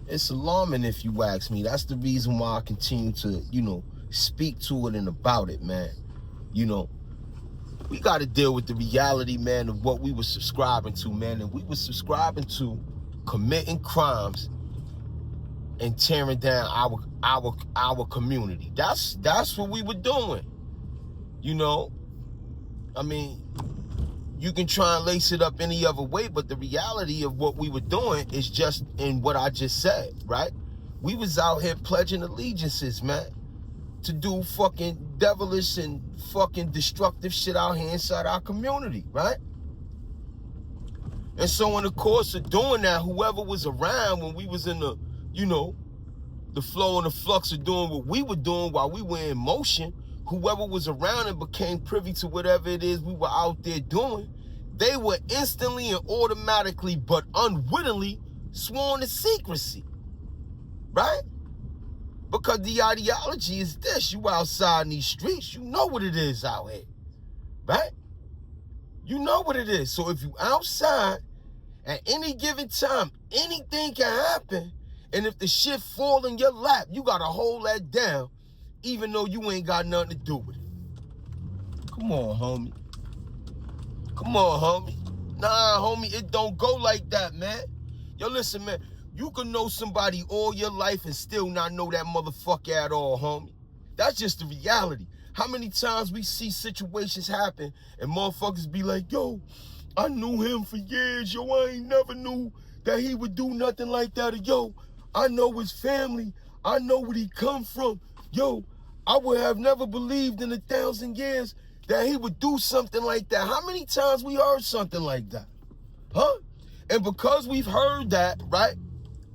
It's alarming if you ask me. That's the reason why I continue to, speak to it and about it, man. We got to deal with the reality, man, of what we were subscribing to, man. And we were subscribing to committing crimes and tearing down our community. That's what we were doing. I mean, you can try and lace it up any other way, but the reality of what we were doing is just in what I just said, right? We was out here pledging allegiances, man, to do fucking devilish and fucking destructive shit out here inside our community, right? And so in the course of doing that, whoever was around when we was in the, the flow and the flux of doing what we were doing while we were in motion, whoever was around and became privy to whatever it is we were out there doing, they were instantly and automatically, but unwittingly, sworn to secrecy, right? Because the ideology is this: you outside in these streets, you know what it is out here, right? You know what it is. So if you outside, at any given time, anything can happen. And if the shit fall in your lap, you got to hold that down, even though you ain't got nothing to do with it. Come on, homie. Come on, homie. Nah, homie, it don't go like that, man. Yo, listen, man. You can know somebody all your life and still not know that motherfucker at all, homie. That's just the reality. How many times we see situations happen and motherfuckers be like, yo, I knew him for years. Yo, I ain't never knew that he would do nothing like that. Or, yo, I know his family. I know where he come from. Yo, I would have never believed in 1,000 years that he would do something like that. How many times we heard something like that? Huh? And because we've heard that, right,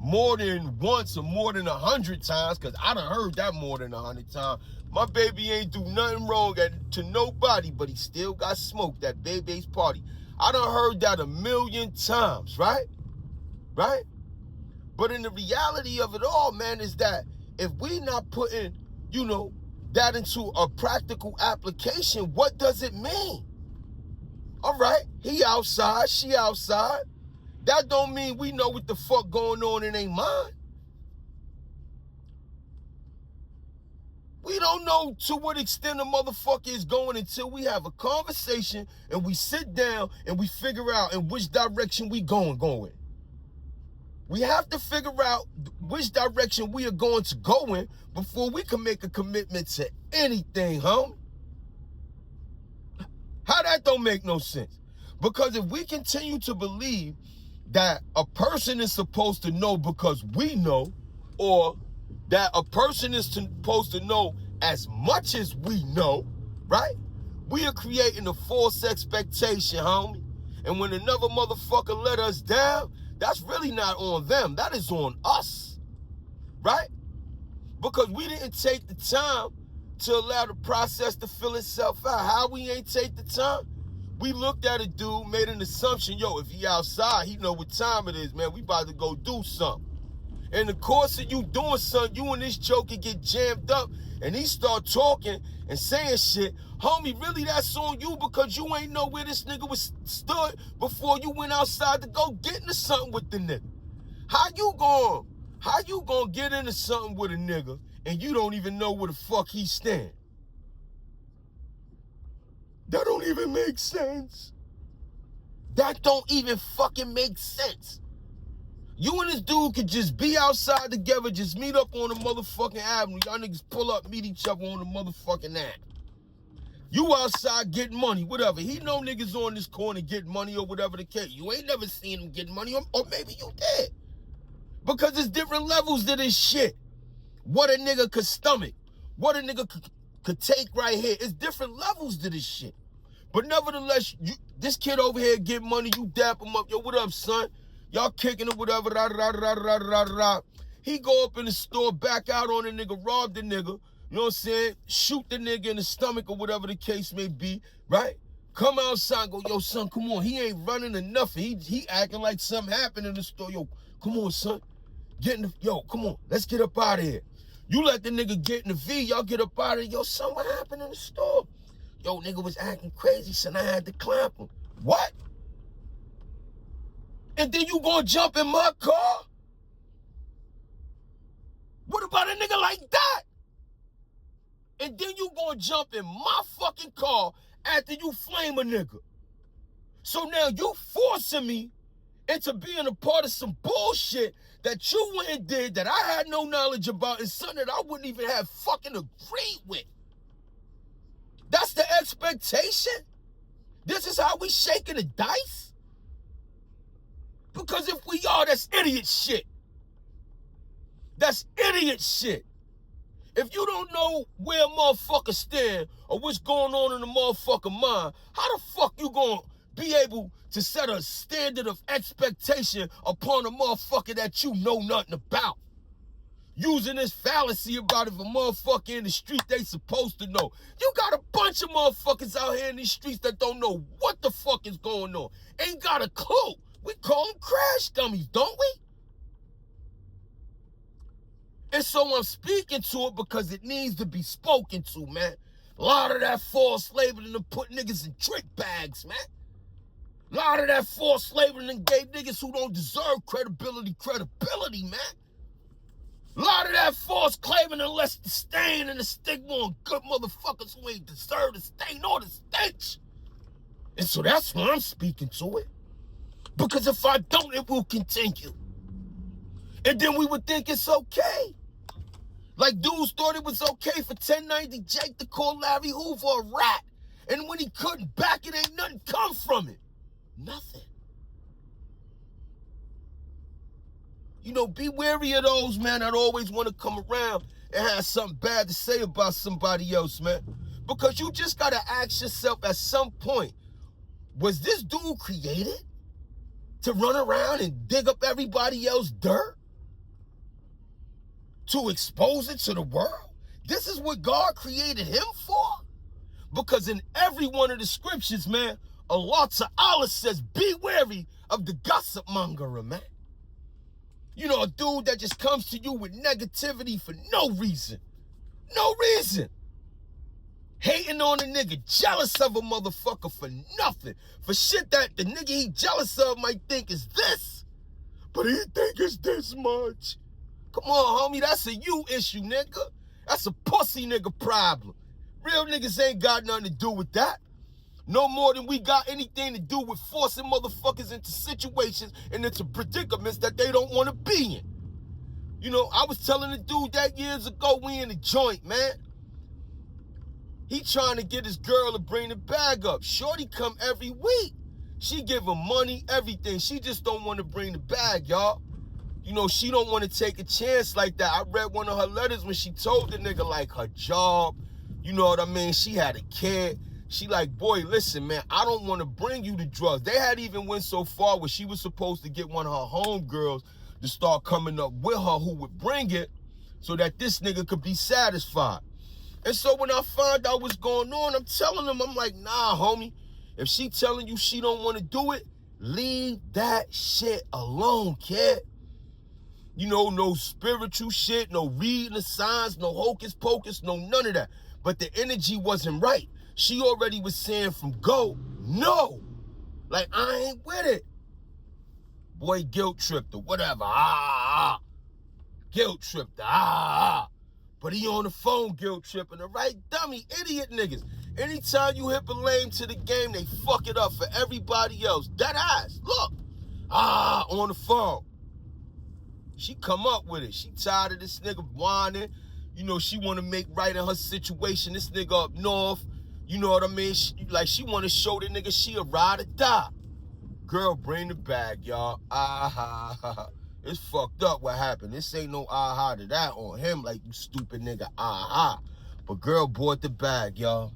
more than once or more than 100 times, because I done heard that more than 100 times, my baby ain't do nothing wrong to nobody, but he still got smoked at Baby's party. I done heard that 1,000,000 times, right? Right? But in the reality of it all, man, is that if we not putting, that into a practical application, what does it mean? All right, he outside, she outside. That don't mean we know what the fuck going on in their mind. We don't know to what extent a motherfucker is going until we have a conversation and we sit down and we figure out in which direction we going. We have to figure out which direction we are going to go in before we can make a commitment to anything, homie. How that don't make no sense? Because if we continue to believe that a person is supposed to know because we know, or that a person is supposed to know as much as we know, right? We are creating a false expectation, homie. And when another motherfucker let us down, that's really not on them. That is on us, right? Because we didn't take the time to allow the process to fill itself out. How we ain't take the time? We looked at a dude, made an assumption, yo, if he outside, he know what time it is, man. We about to go do something. In the course of you doing something, you and this joker get jammed up, and he start talking and saying shit. Homie, really that's on you because you ain't know where this nigga was stood before you went outside to go get into something with the nigga. How you gonna get into something with a nigga and you don't even know where the fuck he stand? That don't even make sense. That don't even fucking make sense. You and this dude could just be outside together, just meet up on the motherfucking avenue. Y'all niggas pull up, meet each other on the motherfucking avenue. You outside getting money, whatever. He know niggas on this corner getting money or whatever the case. You ain't never seen him getting money, or maybe you did. Because there's different levels to this shit. What a nigga could stomach. What a nigga could take right here. It's different levels to this shit. But nevertheless, this kid over here get money, you dap him up. Yo, what up, son? Y'all kicking it, whatever. He go up in the store, back out on the nigga, rob the nigga. You know what I'm saying? Shoot the nigga in the stomach or whatever the case may be, right? Come outside and go, yo, son, come on. He ain't running or nothing. He acting like something happened in the store. Yo, come on, son. Yo, come on. Let's get up out of here. You let the nigga get in the V. Y'all get up out of here. Yo, son, what happened in the store? Yo, nigga was acting crazy, son. I had to clap him. What? And then you gonna jump in my car? about a nigga like that. And then you gonna jump in my fucking car after you flame a nigga. So now you forcing me into being a part of some bullshit that you went and did that I had no knowledge about and something that I wouldn't even have fucking agreed with. That's the expectation? This is how we shaking the dice? Because if we are, that's idiot shit. That's idiot shit. If you don't know where motherfuckers stand or what's going on in the motherfucker mind, how the fuck you gonna be able to set a standard of expectation upon a motherfucker that you know nothing about? Using this fallacy about if a motherfucker in the street they supposed to know. You got a bunch of motherfuckers out here in these streets that don't know what the fuck is going on. Ain't got a clue. We call them crash dummies, don't we? And so I'm speaking to it because it needs to be spoken to, man. A lot of that forced labeling and put niggas in trick bags, man. A lot of that forced labeling and gave niggas who don't deserve credibility, man. A lot of that false claiming and less the stain and the stigma on good motherfuckers who ain't deserve the stain or the stench. And so that's why I'm speaking to it. Because if I don't, it will continue. And then we would think it's okay. Like dudes thought it was okay for 1090 Jake to call Larry Hoover a rat. And when he couldn't back it, ain't nothing come from it. Nothing. You know, be wary of those, man, that always want to come around and have something bad to say about somebody else, man. Because you just got to ask yourself at some point, was this dude created to run around and dig up everybody else's dirt? To expose it to the world? This is what God created him for? Because in every one of the scriptures, man, Allah Ta'ala says, be wary of the gossip mongerer, man. You know, a dude that just comes to you with negativity for no reason. No reason. Hating on a nigga, jealous of a motherfucker for nothing. For shit that the nigga he jealous of might think is this, but he think it's this much. Come on, homie, that's a you issue, nigga. That's a pussy nigga problem. Real niggas ain't got nothing to do with that. No more than we got anything to do with forcing motherfuckers into situations and into predicaments that they don't want to be in. You know, I was telling a dude that years ago, we in a joint, man. He trying to get his girl to bring the bag up. Shorty come every week. She give him money, everything. She just don't want to bring the bag, y'all. You know, she don't want to take a chance like that. I read one of her letters when she told the nigga, like, her job. You know what I mean? She had a kid. She like, boy, listen, man, I don't want to bring you the drugs. They had even went so far where she was supposed to get one of her homegirls to start coming up with her who would bring it so that this nigga could be satisfied. And so when I find out what's going on, I'm telling him, I'm like, nah, homie, if she telling you she don't want to do it, leave that shit alone, kid. You know, no spiritual shit, no reading the signs, no hocus pocus, no none of that. But the energy wasn't right. She already was saying from go, no. Like, I ain't with it. Boy, guilt tripped or whatever. Guilt tripped. But he on the phone guilt tripping. The right dummy, idiot niggas. Anytime you hip a lame to the game, they fuck it up for everybody else. Dead ass. Look. On the phone. She come up with it. She tired of this nigga whining. You know, she want to make right in her situation. This nigga up north. You know what I mean? She want to show the nigga she a ride or die. Girl, bring the bag, y'all. It's fucked up what happened. This ain't no to that on him like you stupid nigga. But girl bought the bag, y'all.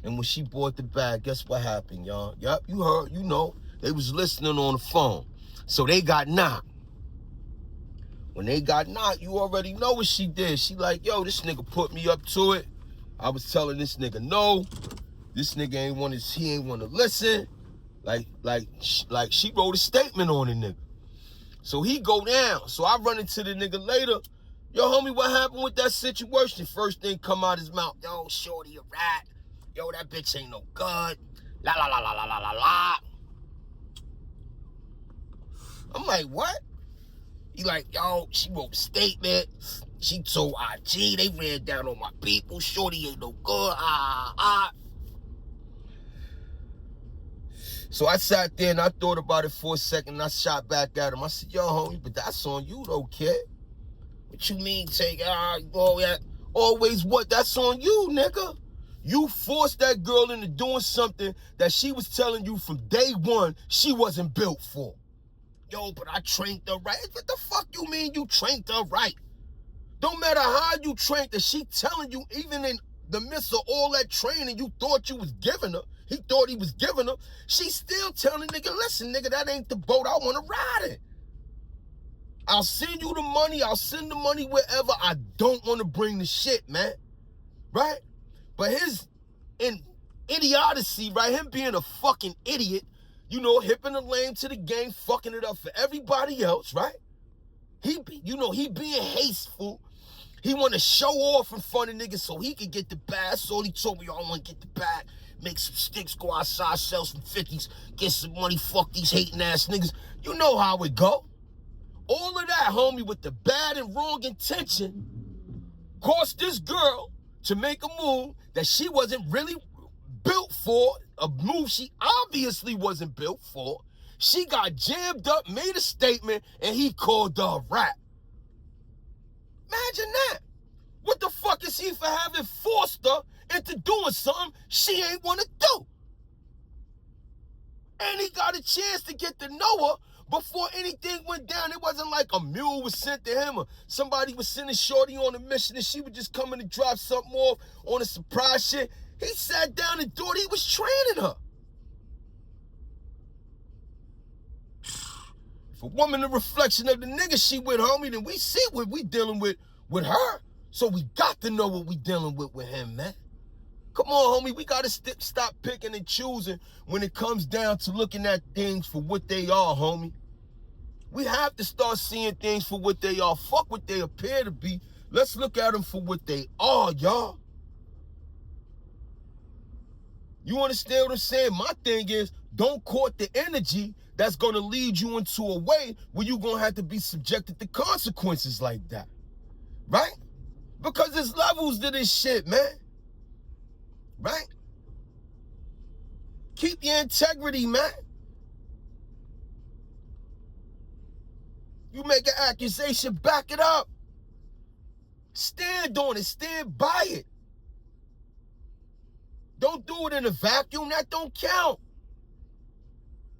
And when she bought the bag, guess what happened, y'all? Yep, you heard, you know. They was listening on the phone. So they got knocked. When they got knocked, you already know what she did. She like, yo, this nigga put me up to it. I was telling this nigga no. This nigga ain't want to listen. Like she wrote a statement on the nigga. So he go down. So I run into the nigga later. Yo, homie, what happened with that situation? First thing come out his mouth. Yo, shorty a rat. Yo, that bitch ain't no good. La la la la la la la la. I'm like, what? He like, yo, she wrote a statement. She told IG they ran down on my people. Shorty ain't no good. So I sat there and I thought about it for a second and I shot back at him. I said, yo, homie, but that's on you though, kid. What you mean take always what? That's on you, nigga. You forced that girl into doing something that she was telling you from day one she wasn't built for. Yo, but I trained her right. What the fuck you mean you trained her right? Don't matter how you trained her, she telling you, even in the midst of all that training you thought you was giving her, he thought he was giving her, she's still telling nigga, listen, nigga, that ain't the boat I want to ride in. I'll send you the money. I'll send the money wherever. I don't want to bring the shit, man. Right? But his idiocy, right? Him being a fucking idiot, you know, hipping the lame to the game, fucking it up for everybody else, right? He being hasteful. He want to show off in front of niggas so he can get the bag. So he told me, I want to get the bag, make some sticks, go outside, sell some 50s, get some money, fuck these hating ass niggas. You know how it go. All of that, homie, with the bad and wrong intention, caused this girl to make a move that she wasn't really built for, a move she obviously wasn't built for. She got jammed up, made a statement, and he called her a rat. Imagine that. What the fuck is he for having forced her into doing something she ain't want to do? And he got a chance to get to know her before anything went down. It wasn't like a mule was sent to him or somebody was sending Shorty on a mission and she was just coming to drop something off on a surprise shit. He sat down and thought he was training her. If a woman a reflection of the nigga she with, homie, then we see what we dealing with her. So we got to know what we dealing with him, man. Come on, homie, we got to stop picking and choosing when it comes down to looking at things for what they are, homie. We have to start seeing things for what they are. Fuck what they appear to be. Let's look at them for what they are, y'all. You understand what I'm saying? My thing is, don't court the energy that's going to lead you into a way where you're going to have to be subjected to consequences like that. Right? Because there's levels to this shit, man. Right? Keep your integrity, man. You make an accusation, back it up. Stand on it. Stand by it. Don't do it in a vacuum. That don't count.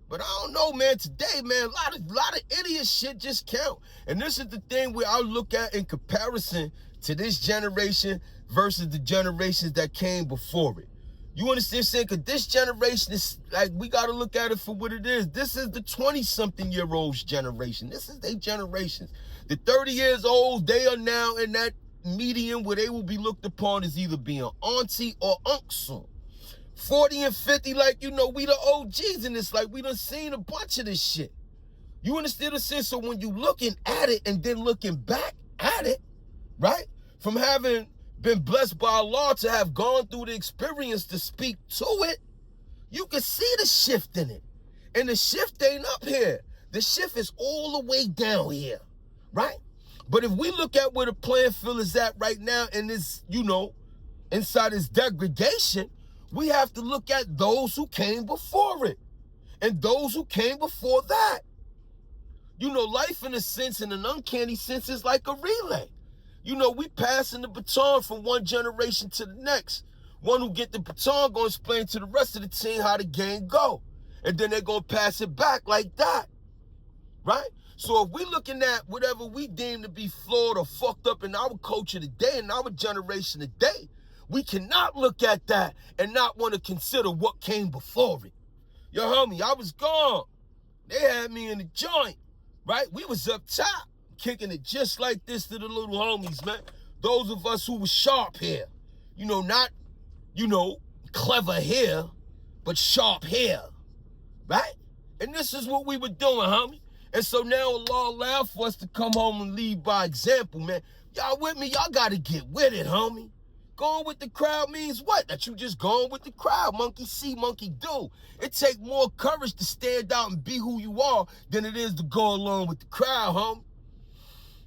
But I don't know, man. Today, man, a lot of idiot shit just count. And this is the thing where I look at in comparison to this generation versus the generations that came before it. You understand what I'm saying? Because this generation is, like, we got to look at it for what it is. This is the 20-something-year-olds generation. This is their generation. The 30 years old, they are now in that medium where they will be looked upon as either being auntie or uncle. 40 and 50, like, you know, we the OGs in this. Like, we done seen a bunch of this shit. You understand what I'm saying? So when you looking at it and then looking back at it, right? From having been blessed by Allah to have gone through the experience to speak to it, you can see the shift in it. And the shift ain't up here. The shift is all the way down here, right? But if we look at where the playing field is at right now in this, you know, inside this degradation, we have to look at those who came before it and those who came before that. You know, life in a sense, in an uncanny sense, is like a relay. You know, we passing the baton from one generation to the next. One who get the baton gonna explain to the rest of the team how the game go. And then they're gonna pass it back like that, right? So if we looking at whatever we deem to be flawed or fucked up in our culture today, in our generation today, we cannot look at that and not want to consider what came before it. Yo, homie, I was gone. They had me in the joint, right? We was up top, kicking it just like this to the little homies, man. Those of us who was sharp here. You know, not, you know, clever here, but sharp here, right? And this is what we were doing, homie. And so now Allah allowed for us to come home and lead by example, man. Y'all with me? Y'all got to get with it, homie. Going with the crowd means what? That you just going with the crowd. Monkey see, monkey do. It take more courage to stand out and be who you are than it is to go along with the crowd, homie.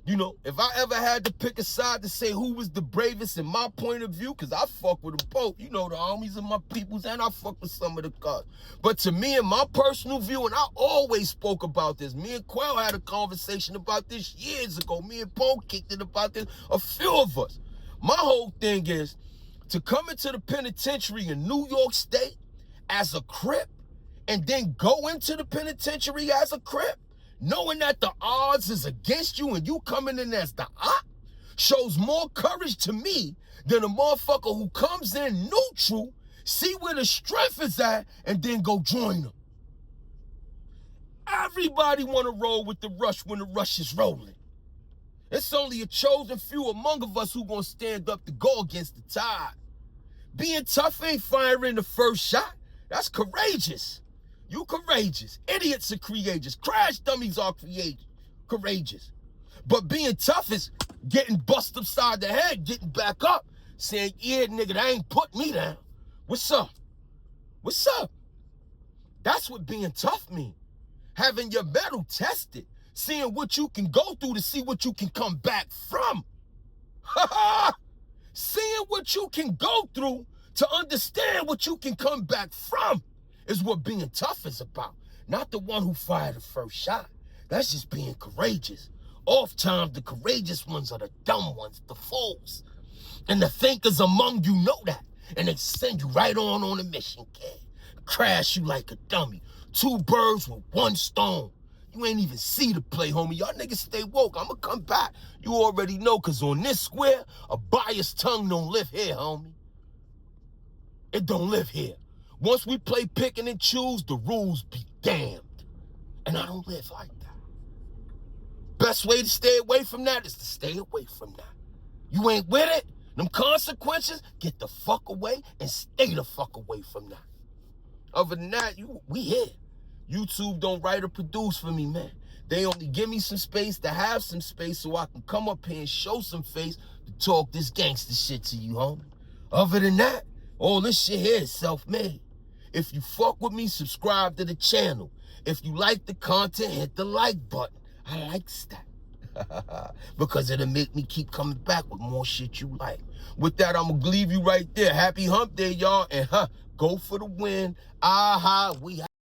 You know, if I ever had to pick a side to say who was the bravest in my point of view, because I fuck with them both, you know, the homies and my peoples, and I fuck with some of the guys. But to me, in my personal view, and I always spoke about this, me and Quell had a conversation about this years ago. Me and Poe kicked it about this, a few of us. My whole thing is to come into the penitentiary in New York State as a Crip and then go into the penitentiary as a Crip, knowing that the odds is against you and you coming in as the op, shows more courage to me than a motherfucker who comes in neutral, see where the strength is at, and then go join them. Everybody want to roll with the rush when the rush is rolling. It's only a chosen few among of us who gonna stand up to go against the tide. Being tough ain't firing the first shot. That's courageous. You courageous. Idiots are courageous. Crash dummies are courageous. But being tough is getting bust upside the head, getting back up, saying, yeah, nigga, that ain't put me down. What's up? What's up? That's what being tough means. Having your metal tested, seeing what you can go through to see what you can come back from. Seeing what you can go through to understand what you can come back from is what being tough is about. Not the one who fired the first shot. That's just being courageous. Oftentimes, the courageous ones are the dumb ones, the fools. And the thinkers among you know that. And they send you right on a mission, kid. Crash you like a dummy. 2 birds with 1 stone. You ain't even see the play, homie. Y'all niggas stay woke. I'ma come back. You already know, because on this square, a biased tongue don't live here, homie. It don't live here. Once we play pick and choose, the rules be damned. And I don't live like that. Best way to stay away from that is to stay away from that. You ain't with it? Them consequences, get the fuck away and stay the fuck away from that. Other than that, we here. YouTube don't write or produce for me, man. They only give me some space to have some space so I can come up here and show some face to talk this gangster shit to you, homie. Other than that, all this shit here is self-made. If you fuck with me, subscribe to the channel. If you like the content, hit the like button. I likes that. Because it'll make me keep coming back with more shit you like. With that, I'm going to leave you right there. Happy hump day, y'all. And go for the win. We